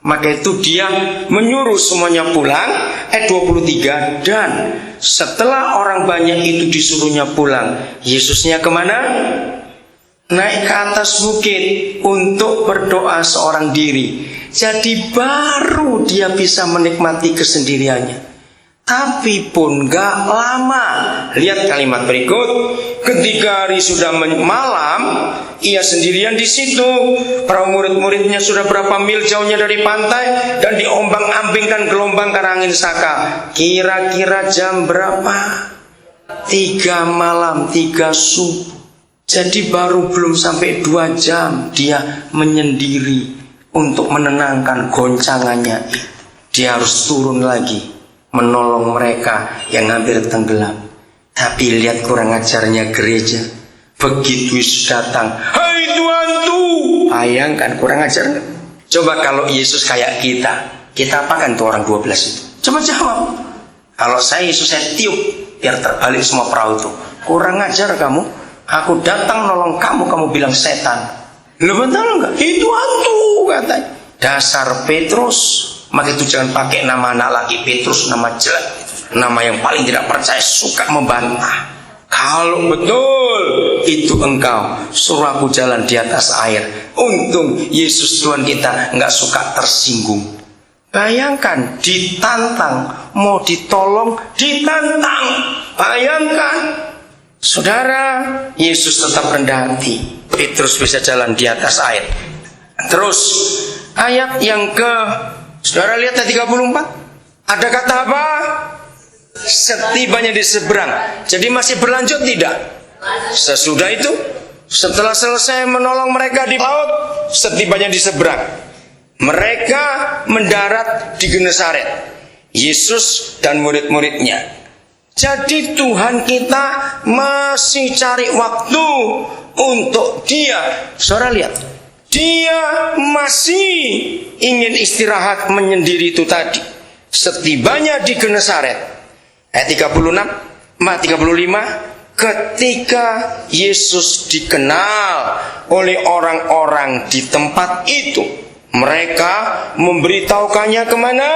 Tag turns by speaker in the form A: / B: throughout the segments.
A: Maka itu dia menyuruh semuanya pulang. Ayat 23. Dan setelah orang banyak itu disuruhnya pulang, Yesusnya kemana? Naik ke atas bukit untuk berdoa seorang diri. Jadi baru dia bisa menikmati kesendiriannya. Tapi pun gak lama. Lihat kalimat berikut. Ketika hari sudah malam, ia sendirian di situ. Para murid-muridnya sudah berapa mil jauhnya dari pantai, dan diombang-ambingkan gelombang karena angin saka. Kira-kira jam berapa? 3 malam, 3 subuh. Jadi baru belum sampai 2 jam dia menyendiri untuk menenangkan goncangannya. Dia harus turun lagi menolong mereka yang hampir tenggelam. Tapi lihat kurang ajarnya gereja. Begitu Yesus datang, hai Tuanku. Bayangkan kurang ajar. Coba kalau Yesus kayak kita apakan tuh orang 12 itu? Coba jawab. Kalau saya Yesus, saya tiup biar terbalik semua perahu itu. Kurang ajar kamu. Aku datang nolong kamu, kamu bilang setan. Lu betul enggak? Itu hantu katanya. Dasar Petrus. Maka itu jangan pakai nama anak lagi. Petrus nama jelek, nama yang paling tidak percaya, suka membantah. Kalau betul itu engkau, suruh aku jalan di atas air. Untung Yesus Tuhan kita nggak suka tersinggung. Bayangkan ditantang, mau ditolong ditantang. Bayangkan, saudara, Yesus tetap rendah hati. Petrus bisa jalan di atas air. Terus ayat yang saudara lihat ayat 34. Ada kata apa? Setibanya di seberang. Jadi masih berlanjut tidak? Sesudah itu, setelah selesai menolong mereka di laut, setibanya di seberang, mereka mendarat di Genesaret. Yesus dan murid-muridnya. Jadi Tuhan kita masih cari waktu untuk dia. Saudara lihat, dia masih ingin istirahat menyendiri itu tadi. Setibanya di Genesaret, ayat 36, 35, ketika Yesus dikenal oleh orang-orang di tempat itu, mereka memberitahukannya kemana?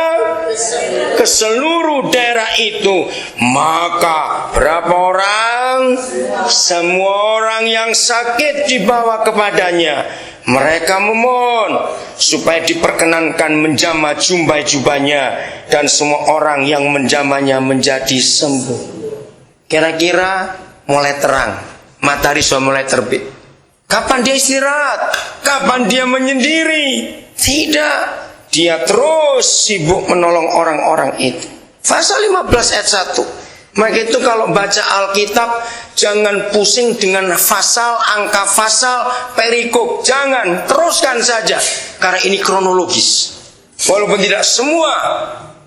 A: Ke seluruh daerah itu. Maka berapa orang? Semua orang yang sakit dibawa kepadanya. Mereka memohon supaya diperkenankan menjamah jubah-jubahnya, dan semua orang yang menjamahnya menjadi sembuh. Kira-kira mulai terang, matahari sudah mulai terbit. Kapan dia istirahat? Kapan dia menyendiri? Tidak, dia terus sibuk menolong orang-orang itu. Pasal 15 ayat 1. Maka itu kalau baca Alkitab, jangan pusing dengan pasal, angka pasal, perikop. Jangan, teruskan saja. Karena ini kronologis. Walaupun tidak semua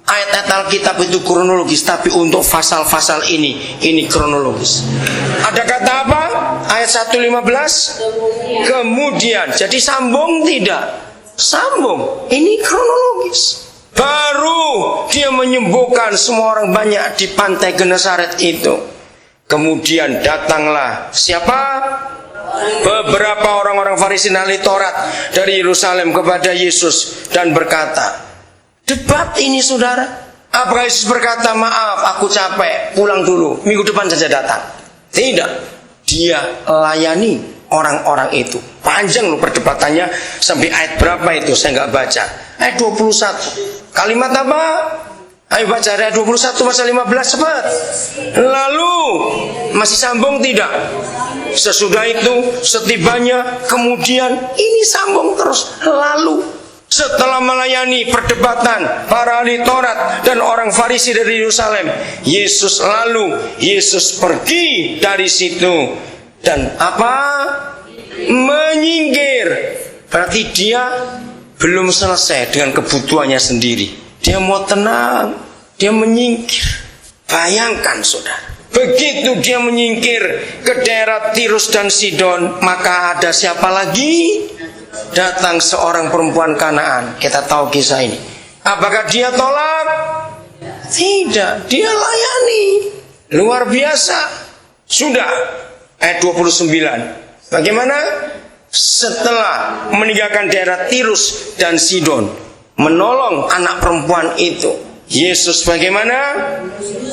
A: ayat-ayat Alkitab itu kronologis, tapi untuk pasal-pasal ini kronologis. Ada kata apa? Ayat 1:15. Kemudian. Jadi sambung tidak? Sambung. Ini kronologis. Baru dia menyembuhkan semua orang banyak di pantai Genesaret itu. Kemudian datanglah siapa? Beberapa orang-orang Farisi dan ahli Taurat dari Yerusalem kepada Yesus dan berkata, debat ini saudara. Apakah Yesus berkata, maaf aku capek, pulang dulu, minggu depan saja datang? Tidak, dia layani orang-orang itu. Panjang loh perdebatannya, sampai ayat berapa itu saya nggak baca. Ayat 21. Kalimat apa? Ayo baca ayat 21 pasal 15 cepat. Lalu masih sambung tidak? Sesudah itu setibanya, kemudian ini sambung terus. Lalu setelah melayani perdebatan para ahli Taurat dan orang Farisi dari Yerusalem, Yesus pergi dari situ dan apa? Menyingkir. Berarti dia belum selesai dengan kebutuhannya sendiri. Dia mau tenang, dia menyingkir. Bayangkan saudara, begitu dia menyingkir ke daerah Tirus dan Sidon, maka ada siapa lagi? Datang seorang perempuan Kanaan. Kita tahu kisah ini. Apakah dia tolak? Tidak, dia layani. Luar biasa. Sudah, ayat 29. Bagaimana? Setelah meninggalkan daerah Tirus dan Sidon, menolong anak perempuan itu. Yesus bagaimana?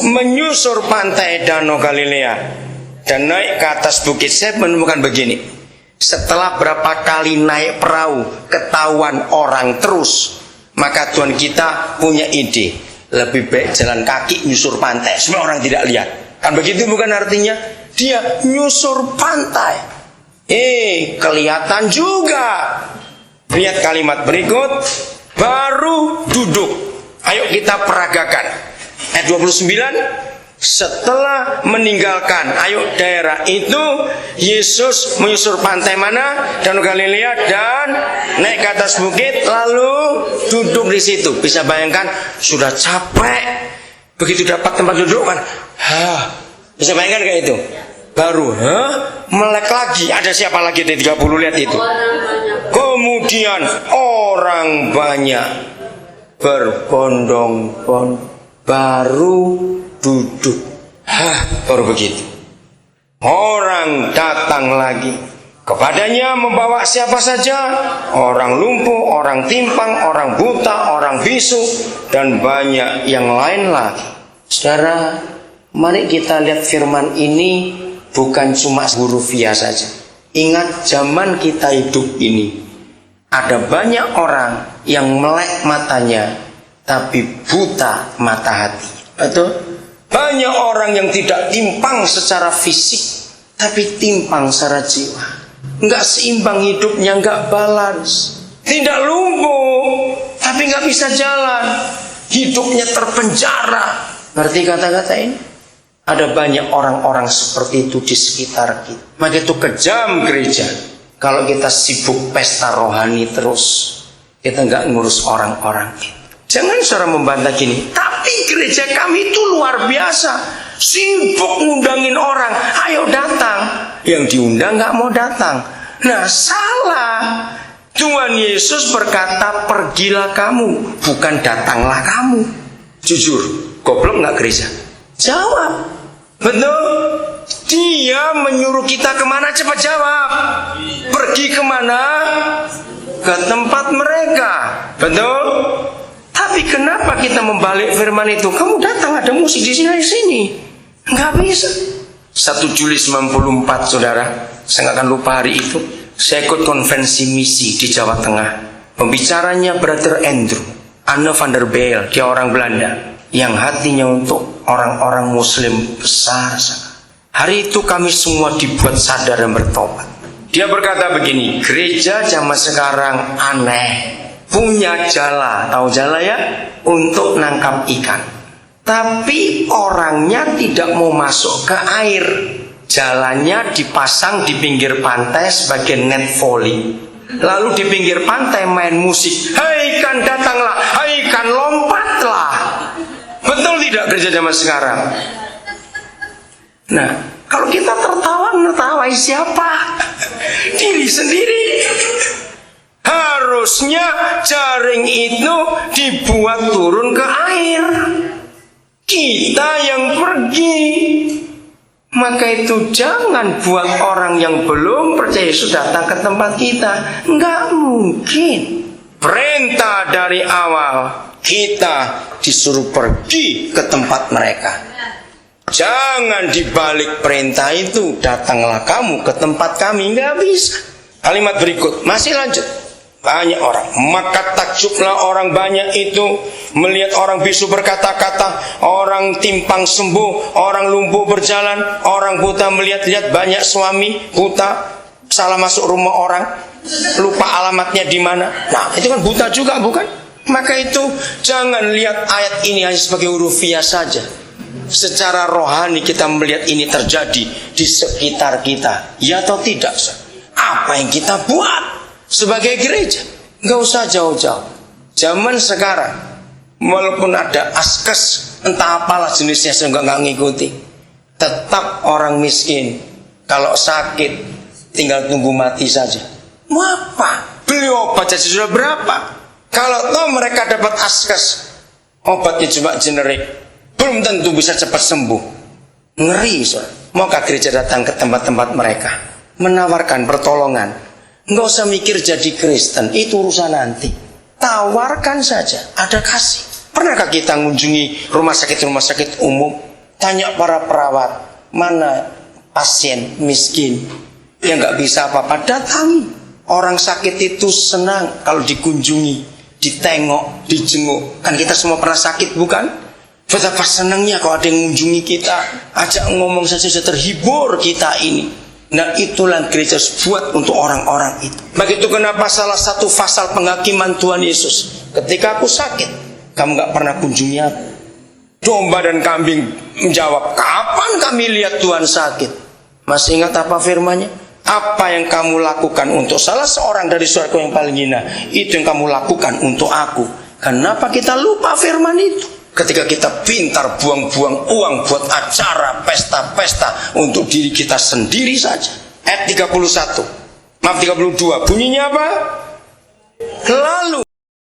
A: Menyusur pantai Danau Galilea dan naik ke atas bukit. Saya menemukan begini, setelah berapa kali naik perahu ketahuan orang terus, maka Tuhan kita punya ide, lebih baik jalan kaki nyusur pantai supaya orang tidak lihat. Kan begitu bukan artinya? Dia nyusur pantai, kelihatan juga. Lihat kalimat berikut, baru duduk. Ayo kita peragakan. Ayat 29, setelah meninggalkan daerah itu, Yesus menyusur pantai mana? Danau Galilea, dan naik ke atas bukit lalu duduk di situ. Bisa bayangkan sudah capek, begitu dapat tempat duduk kan, bisa bayangkan kayak itu. Baru melek lagi. Ada siapa lagi di 30, lihat itu. Kemudian orang banyak berbondong-bondong, baru duduk. Baru begitu orang datang lagi kepadanya, membawa siapa saja, orang lumpuh, orang timpang, orang buta, orang bisu, dan banyak yang lain lagi. Saudara, mari kita lihat firman ini bukan cuma hurufiah saja. Ingat, zaman kita hidup ini ada banyak orang yang melek matanya tapi buta mata hati. Betul? Banyak orang yang tidak timpang secara fisik tapi timpang secara jiwa. Enggak seimbang hidupnya, enggak balance. Tidak lumpuh tapi enggak bisa jalan. Hidupnya terpenjara. Ngerti kata-kata ini? Ada banyak orang-orang seperti itu di sekitar kita. Maka itu kejam gereja. Kalau kita sibuk pesta rohani terus, kita nggak ngurus orang-orang. Jangan saudara membantah gini, tapi gereja kami itu luar biasa, sibuk ngundangin orang, ayo datang. Yang diundang nggak mau datang. Nah, salah. Tuhan Yesus berkata, pergilah kamu, bukan datanglah kamu. Jujur, goblok nggak gereja? Jawab. Betul? Dia menyuruh kita kemana? Cepat jawab. Pergi kemana? Ke tempat mereka. Betul? Tapi kenapa kita membalik firman itu? Kamu datang ada musik di sini. Enggak bisa. 1 Juli 94, saudara. Saya nggak akan lupa hari itu. Saya ikut konvensi misi di Jawa Tengah. Pembicaranya Brother Andrew, Anne van der Bijl, dia orang Belanda, yang hatinya untuk orang-orang Muslim besar sangat. Hari itu kami semua dibuat sadar dan bertobat. Dia berkata begini, gereja zaman sekarang aneh, punya jala, tahu jala ya, untuk nangkap ikan. Tapi orangnya tidak mau masuk ke air. Jalannya dipasang di pinggir pantai sebagai net volley. Lalu di pinggir pantai main musik. Hai ikan datanglah, hai ikan lompatlah. Betul tidak gereja zaman sekarang? Nah, kalau kita tertawa, menertawai siapa? Diri sendiri. Harusnya jaring itu dibuat turun ke air. Kita yang pergi. Maka itu jangan buat orang yang belum percaya Yesus datang ke tempat kita. Enggak mungkin. Perintah dari awal, kita disuruh pergi ke tempat mereka. Jangan dibalik perintah itu, datanglah kamu ke tempat kami. Enggak bisa. Kalimat berikut masih lanjut. Banyak orang, maka takjublah orang banyak itu melihat orang bisu berkata-kata, orang timpang sembuh, orang lumpuh berjalan, orang buta melihat-lihat. Banyak suami buta salah masuk rumah orang, lupa alamatnya di mana. Nah, itu kan buta juga, bukan? Maka itu jangan lihat ayat ini hanya sebagai hurufiah saja. Secara rohani kita melihat ini terjadi di sekitar kita, ya atau tidak? Apa yang kita buat sebagai gereja? Gak usah jauh-jauh. Zaman sekarang, walaupun ada askes, entah apalah jenisnya, saya nggak ngikuti. Tetap orang miskin kalau sakit tinggal tunggu mati saja. Mau apa? Beli obat saja sudah berapa? Kalau toh mereka dapat askes, obatnya cuma generik, belum tentu bisa cepat sembuh. Ngeri, saudara. Maukah gereja datang ke tempat-tempat mereka, menawarkan pertolongan? Nggak usah mikir jadi Kristen, itu urusan nanti. tawarkan saja, ada kasih. Pernahkah kita mengunjungi rumah sakit umum, tanya para perawat, mana pasien miskin yang nggak bisa apa-apa, datangi. Orang sakit itu senang kalau dikunjungi, ditengok, dijenguk. Kan kita semua pernah sakit, bukan? Betapa senangnya kalau ada yang mengunjungi kita, ajak ngomong saja sudah terhibur kita ini. Nah, itulah gereja buat untuk orang-orang itu. Begitu kenapa salah satu pasal penghakiman Tuhan Yesus, ketika aku sakit, kamu gak pernah kunjungi aku. Domba dan kambing menjawab, kapan kami lihat Tuhan sakit? Masih ingat apa firman-Nya? Apa yang kamu lakukan untuk salah seorang dari saudaraku yang paling hina, itu yang kamu lakukan untuk aku. Kenapa kita lupa firman itu? Ketika kita pintar buang-buang uang buat acara, pesta-pesta untuk diri kita sendiri saja. Ayat 32, bunyinya apa? Lalu